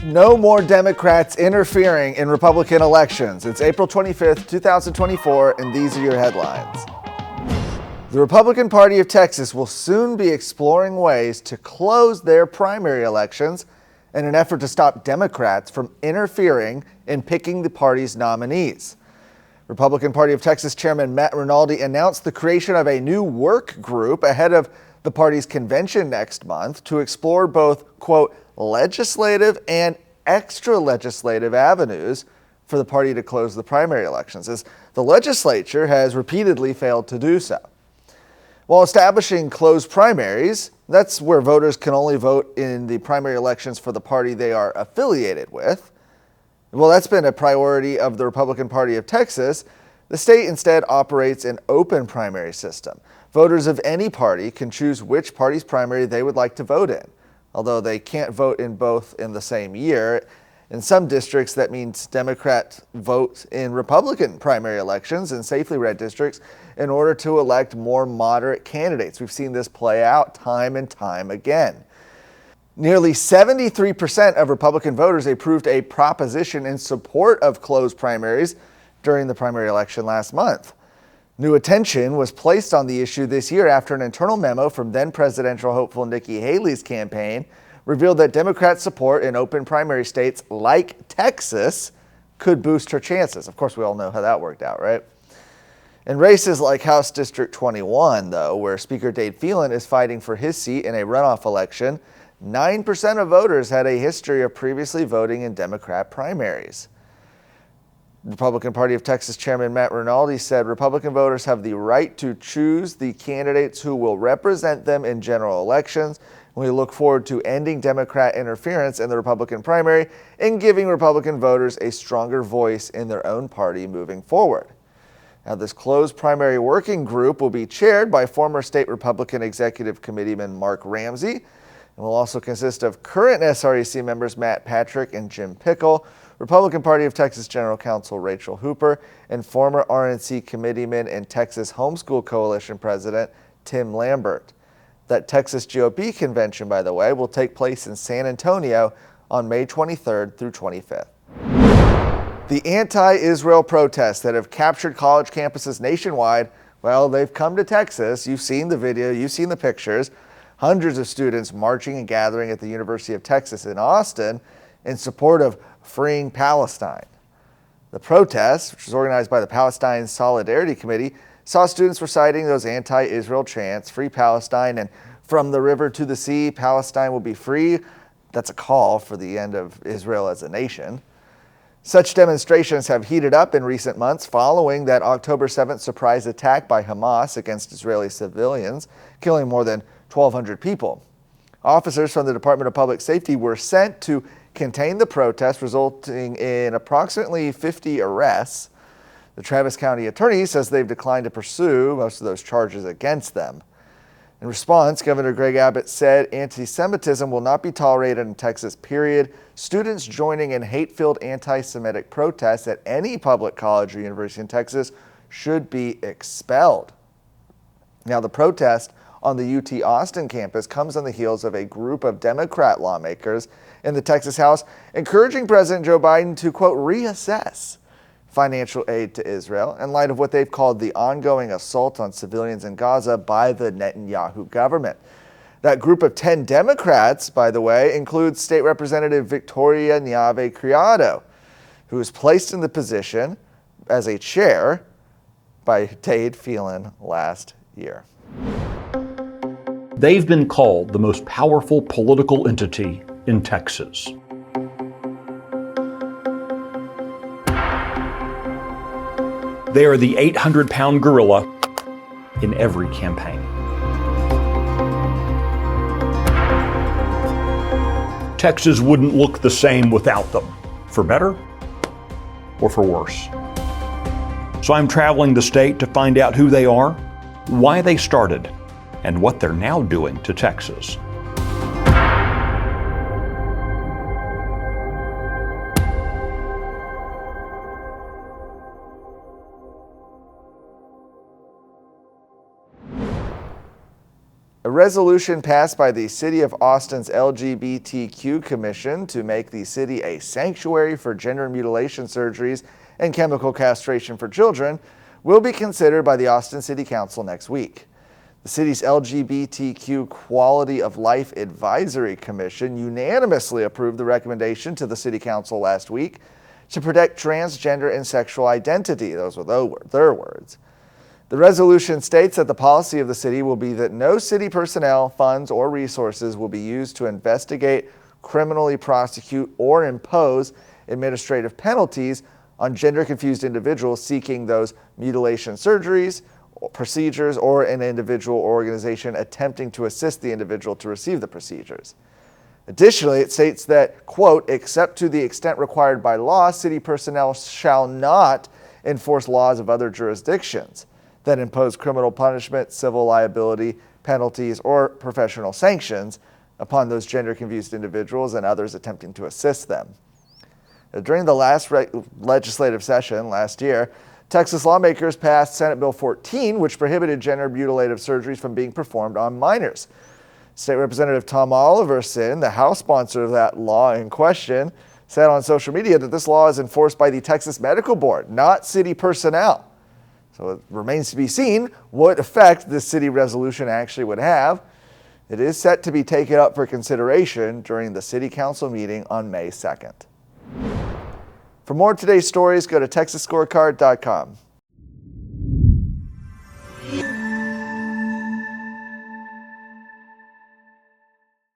No more Democrats interfering in Republican elections. It's April 25th, 2024, and these are your headlines. The Republican Party of Texas will soon be exploring ways to close their primary elections in an effort to stop Democrats from interfering in picking the party's nominees. Republican Party of Texas Chairman Matt Rinaldi announced the creation of a new work group ahead of the party's convention next month to explore both, quote, legislative and extra legislative avenues for the party to close the primary elections, as the legislature has repeatedly failed to do so. While establishing closed primaries, that's where voters can only vote in the primary elections for the party they are affiliated with. Well, that's been a priority of the Republican Party of Texas. The state instead operates an open primary system. Voters of any party can choose which party's primary they would like to vote in, although they can't vote in both in the same year. In some districts, that means Democrats vote in Republican primary elections in safely red districts in order to elect more moderate candidates. We've seen this play out time and time again. Nearly 73% of Republican voters approved a proposition in support of closed primaries during the primary election last month. New attention was placed on the issue this year after an internal memo from then presidential hopeful Nikki Haley's campaign revealed that Democrat support in open primary states like Texas could boost her chances. Of course, we all know how that worked out, right? In races like House District 21, though, where Speaker Dade Phelan is fighting for his seat in a runoff election, 9% of voters had a history of previously voting in Democrat primaries. Republican Party of Texas Chairman Matt Rinaldi said Republican voters have the right to choose the candidates who will represent them in general elections. We look forward to ending Democrat interference in the Republican primary and giving Republican voters a stronger voice in their own party moving forward. Now, this closed primary working group will be chaired by former state Republican Executive Committeeman Mark Ramsey and will also consist of current SREC members Matt Patrick and Jim Pickle, Republican Party of Texas General Counsel Rachel Hooper, and former RNC committeeman and Texas Homeschool Coalition President Tim Lambert. That Texas GOP convention, by the way, will take place in San Antonio on May 23rd through 25th. The anti-Israel protests that have captured college campuses nationwide, well, they've come to Texas. You've seen the video, you've seen the pictures. Hundreds of students marching and gathering at the University of Texas in Austin in support of freeing Palestine. The protest, which was organized by the Palestine Solidarity Committee, saw students reciting those anti-Israel chants, Free Palestine, and From the River to the Sea, Palestine will be free. That's a call for the end of Israel as a nation. Such demonstrations have heated up in recent months following that October 7th surprise attack by Hamas against Israeli civilians, killing more than 1,200 people. Officers from the Department of Public Safety were sent to contain the protests, resulting in approximately 50 arrests. The Travis County Attorney says they've declined to pursue most of those charges against them. In response, Governor Greg Abbott said anti-Semitism will not be tolerated in Texas, period. Students joining in hate-filled anti-Semitic protests at any public college or university in Texas should be expelled. Now, the protest on the UT Austin campus comes on the heels of a group of Democrat lawmakers in the Texas House encouraging President Joe Biden to, quote, reassess financial aid to Israel in light of what they've called the ongoing assault on civilians in Gaza by the Netanyahu government. That group of 10 Democrats, by the way, includes State Representative Victoria Niave Criado, who was placed in the position as a chair by Dade Phelan last year. They've been called the most powerful political entity in Texas. They are the 800-pound gorilla in every campaign. Texas wouldn't look the same without them, for better or for worse. So I'm traveling the state to find out who they are, why they started, and what they're now doing to Texas. resolution passed by the City of Austin's LGBTQ Commission to make the city a sanctuary for gender mutilation surgeries and chemical castration for children will be considered by the Austin City Council next week. The city's LGBTQ Quality of Life Advisory Commission unanimously approved the recommendation to the City Council last week to protect transgender and sexual identity. Those were their words. The resolution states that the policy of the city will be that no city personnel, funds, or resources will be used to investigate, criminally prosecute, or impose administrative penalties on gender-confused individuals seeking those mutilation surgeries, procedures, or an individual or organization attempting to assist the individual to receive the procedures. Additionally, it states that, quote, except to the extent required by law, city personnel shall not enforce laws of other jurisdictions that impose criminal punishment, civil liability, penalties, or professional sanctions upon those gender-confused individuals and others attempting to assist them. During the last legislative session last year, Texas lawmakers passed Senate Bill 14, which prohibited gender mutilative surgeries from being performed on minors. State Representative Tom Oliverson, the House sponsor of that law in question, said on social media that this law is enforced by the Texas Medical Board, not city personnel. So it remains to be seen what effect this city resolution actually would have. It is set to be taken up for consideration during the City Council meeting on May 2nd. For more of today's stories, go to TexasScorecard.com.